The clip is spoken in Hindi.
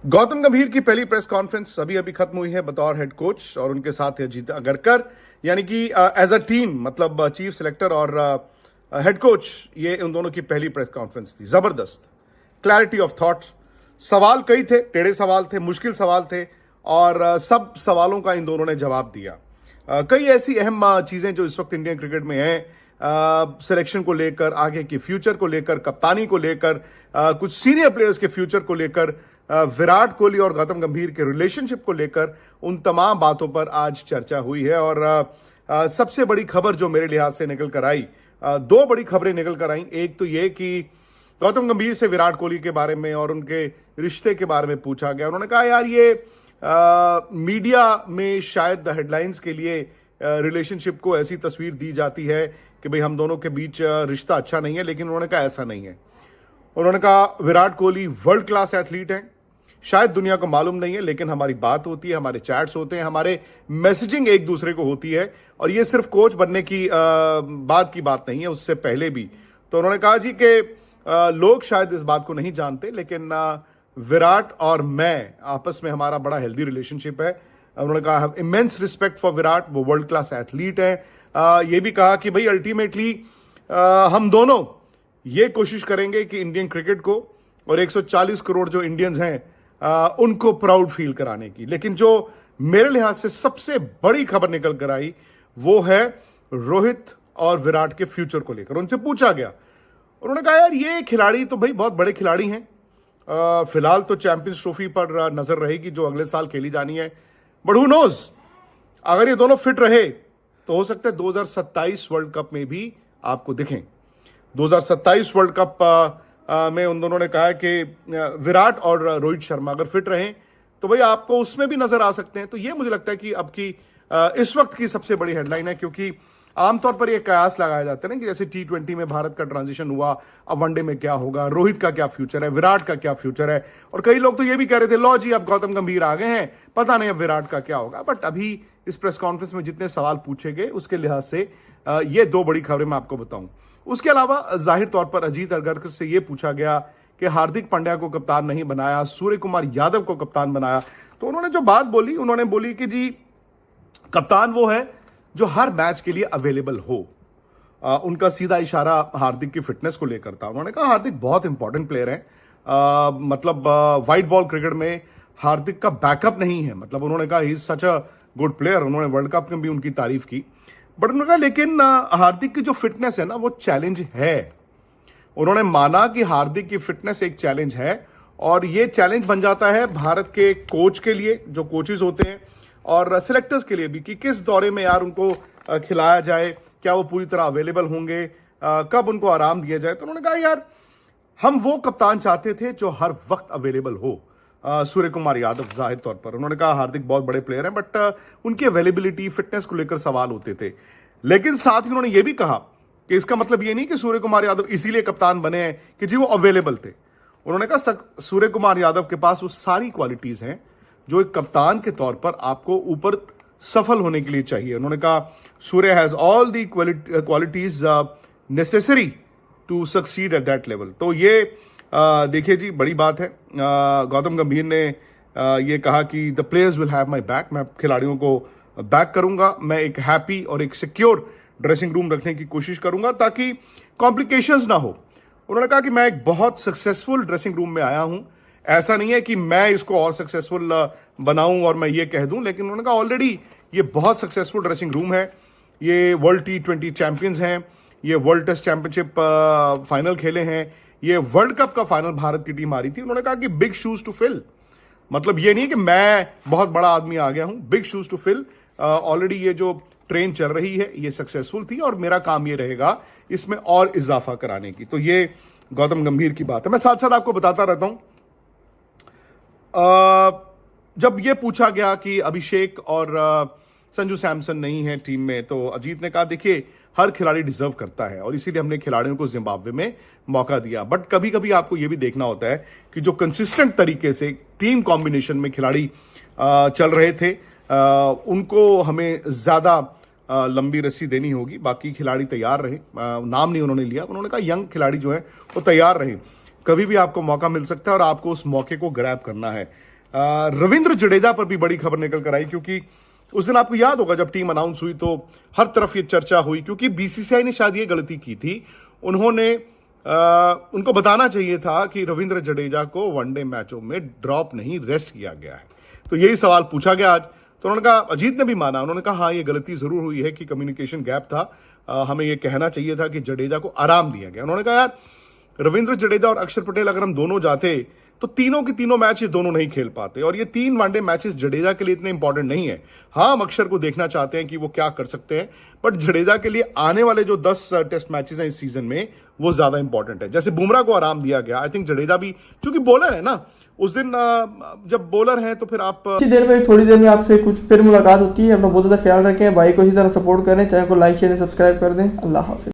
गौतम गंभीर की पहली प्रेस कॉन्फ्रेंस अभी अभी खत्म हुई है बतौर हेड कोच, और उनके साथ है अजीत अगरकर, यानी कि एज अ टीम, मतलब चीफ सिलेक्टर और हेड कोच, ये उन दोनों की पहली प्रेस कॉन्फ्रेंस थी। जबरदस्त क्लैरिटी ऑफ थॉट। सवाल कई थे, टेढ़े सवाल थे, मुश्किल सवाल थे, और सब सवालों का इन दोनों ने जवाब दिया। कई ऐसी अहम चीजें जो इस वक्त इंडियन क्रिकेट में हैं, सिलेक्शन को लेकर, आगे के फ्यूचर को लेकर, कप्तानी को लेकर, कुछ सीनियर प्लेयर्स के फ्यूचर को लेकर, विराट कोहली और गौतम गंभीर के रिलेशनशिप को लेकर, उन तमाम बातों पर आज चर्चा हुई है। और सबसे बड़ी खबर जो मेरे लिहाज से निकल कर आई, दो बड़ी खबरें निकल कर आई। एक तो यह कि गौतम गंभीर से विराट कोहली के बारे में और उनके रिश्ते के बारे में पूछा गया। उन्होंने कहा, यार ये मीडिया में शायद हेडलाइंस के लिए रिलेशनशिप को ऐसी तस्वीर दी जाती है कि भाई हम दोनों के बीच रिश्ता अच्छा नहीं है, लेकिन उन्होंने कहा ऐसा नहीं है। उन्होंने कहा Virat Kohli world class athlete हैं, शायद दुनिया को मालूम नहीं है, लेकिन हमारी बात होती है, हमारे चैट्स होते हैं, हमारे मैसेजिंग एक दूसरे को होती है, और ये सिर्फ कोच बनने की बात की बात नहीं है, उससे पहले भी। तो उन्होंने कहा जी कि लोग शायद इस बात को नहीं जानते, लेकिन विराट और मैं आपस में हमारा बड़ा हेल्दी रिलेशनशिप है। उन्होंने कहा have immense respect for Virat, वो वर्ल्ड क्लास एथलीट है। ये भी कहा कि भाई अल्टीमेटली हम दोनों ये कोशिश करेंगे कि इंडियन क्रिकेट को और 140 करोड़ जो इंडियंस हैं उनको प्राउड फील कराने की। लेकिन जो मेरे लिहाज से सबसे बड़ी खबर निकल कर आई वो है रोहित और विराट के फ्यूचर को लेकर। उनसे पूछा गया, उन्होंने कहा यार ये खिलाड़ी तो भाई बहुत बड़े खिलाड़ी हैं, फिलहाल तो चैंपियंस ट्रॉफी पर नजर रहेगी जो अगले साल खेली जानी है, बट हु नोज, अगर ये दोनों फिट रहे तो हो सकता है 2027 वर्ल्ड कप में भी आपको दिखें। 2027 वर्ल्ड कप में उन दोनों ने कहा कि विराट और रोहित शर्मा अगर फिट रहें तो भाई आपको उसमें भी नजर आ सकते हैं। तो ये मुझे लगता है कि अब की इस वक्त की सबसे बड़ी हेडलाइन है, क्योंकि आमतौर पर यह कयास लगाया जाता है ना कि जैसे T20 में भारत का ट्रांजिशन हुआ, अब वनडे में क्या होगा, रोहित का क्या फ्यूचर है, विराट का क्या फ्यूचर है। और कई लोग तो ये भी कह रहे थे लो जी अब गौतम गंभीर आ गए हैं, पता नहीं अब विराट का क्या होगा। बट अभी इस प्रेस कॉन्फ्रेंस में जितने सवाल पूछे गए उसके लिहाज से ये दो बड़ी खबरें मैं आपको बताऊं। उसके अलावा जाहिर तौर पर अजीत अगरकर से यह पूछा गया कि हार्दिक पांड्या को कप्तान नहीं बनाया, सूर्य कुमार यादव को कप्तान बनाया। तो उन्होंने जो बात बोली, उन्होंने बोली कि जी कप्तान वो है जो हर मैच के लिए अवेलेबल हो। उनका सीधा इशारा हार्दिक की फिटनेस को लेकर था। उन्होंने कहा हार्दिक बहुत इंपॉर्टेंट प्लेयर है, मतलब वाइट बॉल क्रिकेट में हार्दिक का बैकअप नहीं है। मतलब उन्होंने कहा he is such a good player. उन्होंने वर्ल्ड कप में भी उनकी तारीफ की, बट उन्होंने कहा लेकिन हार्दिक की जो फिटनेस है ना वो चैलेंज है। उन्होंने माना कि हार्दिक की फिटनेस एक चैलेंज है, और ये चैलेंज बन जाता है भारत के कोच के लिए, जो कोचेज होते हैं, और सिलेक्टर्स के लिए भी, कि किस दौरे में यार उनको खिलाया जाए, क्या वो पूरी तरह अवेलेबल होंगे, कब उनको आराम दिया जाए। तो उन्होंने कहा यार हम वो कप्तान चाहते थे जो हर वक्त अवेलेबल हो। सूर्य कुमार यादव जाहिर तौर पर, उन्होंने कहा हार्दिक बहुत बड़े प्लेयर हैं, बट उनकी अवेलेबिलिटी, फिटनेस को लेकर सवाल होते थे। लेकिन साथ ही उन्होंने ये भी कहा कि इसका मतलब ये नहीं कि सूर्य कुमार यादव इसीलिए कप्तान बने हैं कि जी वो अवेलेबल थे। उन्होंने कहा सूर्य कुमार यादव के पास वो सारी क्वालिटीज हैं जो एक कप्तान के तौर पर आपको ऊपर सफल होने के लिए चाहिए। उन्होंने कहा Surya has all the qualities necessary to succeed at that level. तो ये देखिए जी बड़ी बात है। गौतम गंभीर ने ये कहा कि the players will have my back, मैं खिलाड़ियों को बैक करूंगा, मैं एक हैप्पी और एक सिक्योर ड्रेसिंग रूम रखने की कोशिश करूंगा ताकि कॉम्प्लिकेशंस ना हो। उन्होंने कहा कि मैं एक बहुत सक्सेसफुल ड्रेसिंग रूम में आया हूं, ऐसा नहीं है कि मैं इसको और सक्सेसफुल बनाऊं और मैं ये कह दूं, लेकिन उन्होंने कहा ऑलरेडी ये बहुत सक्सेसफुल ड्रेसिंग रूम है। ये वर्ल्ड T20 चैंपियंस हैं, ये वर्ल्ड टेस्ट चैंपियनशिप फाइनल खेले हैं, ये वर्ल्ड कप का फाइनल भारत की टीम आ रही थी। उन्होंने कहा कि बिग शूज टू फिल, मतलब ये नहीं है कि मैं बहुत बड़ा आदमी आ गया हूं, big shoes to fill. Already ये जो ट्रेन चल रही है ये सक्सेसफुल थी, और मेरा काम ये रहेगा इसमें और इजाफा कराने की। तो ये गौतम गंभीर की बात है। मैं साथ साथ आपको बताता रहता हूं, जब ये पूछा गया कि अभिषेक और संजू सैमसन नहीं है टीम में, तो अजीत ने कहा देखिए हर खिलाड़ी डिजर्व करता है और इसीलिए हमने खिलाड़ियों को जिम्बाब्वे में मौका दिया। बट कभी कभी आपको यह भी देखना होता है कि जो कंसिस्टेंट तरीके से टीम कॉम्बिनेशन में खिलाड़ी चल रहे थे उनको हमें ज्यादा लंबी रस्सी देनी होगी। बाकी खिलाड़ी तैयार रहे, नाम नहीं उन्होंने लिया, उन्होंने कहा यंग खिलाड़ी जो है वो तैयार रहे, कभी भी आपको मौका मिल सकता है और आपको उस मौके को ग्रैब करना है। रविंद्र जडेजा पर भी बड़ी खबर निकल कर आई, क्योंकि उस दिन आपको याद होगा जब टीम अनाउंस हुई तो हर तरफ ये चर्चा हुई, क्योंकि बीसीसीआई ने शायद ये गलती की थी, उन्होंने उनको बताना चाहिए था कि रविंद्र जडेजा को वनडे मैचों में ड्रॉप नहीं, रेस्ट किया गया है। तो यही सवाल पूछा गया आज, तो उन्होंने कहा, अजीत ने भी माना, उन्होंने कहा हाँ ये गलती जरूर हुई है कि कम्युनिकेशन गैप था, हमें ये कहना चाहिए था कि जडेजा को आराम दिया गया। उन्होंने कहा यार रविंद्र जडेजा और अक्षर पटेल अगर हम दोनों जाते तो तीनों के तीनों मैच ये दोनों नहीं खेल पाते, और ये 3 वनडे मैचेस जडेजा के लिए इतने इंपॉर्टेंट नहीं है। हाँ हम अक्षर को देखना चाहते हैं कि वो क्या कर सकते हैं, बट जडेजा के लिए आने वाले जो 10 टेस्ट मैचेस हैं इस सीजन में वो ज्यादा इंपॉर्टेंट है। जैसे बुमराह को आराम दिया गया, आई थिंक जडेजा भी, क्योंकि बॉलर है ना, उस दिन जब बॉलर है तो फिर आप थोड़ी देर में आपसे कुछ फिर मुलाकात होती है। अपना बहुत ज्यादा ख्याल रखें, भाई को इसी तरह सपोर्ट करें, चैनल को लाइक शेयर सब्सक्राइब कर दें। अल्लाह हाफिज।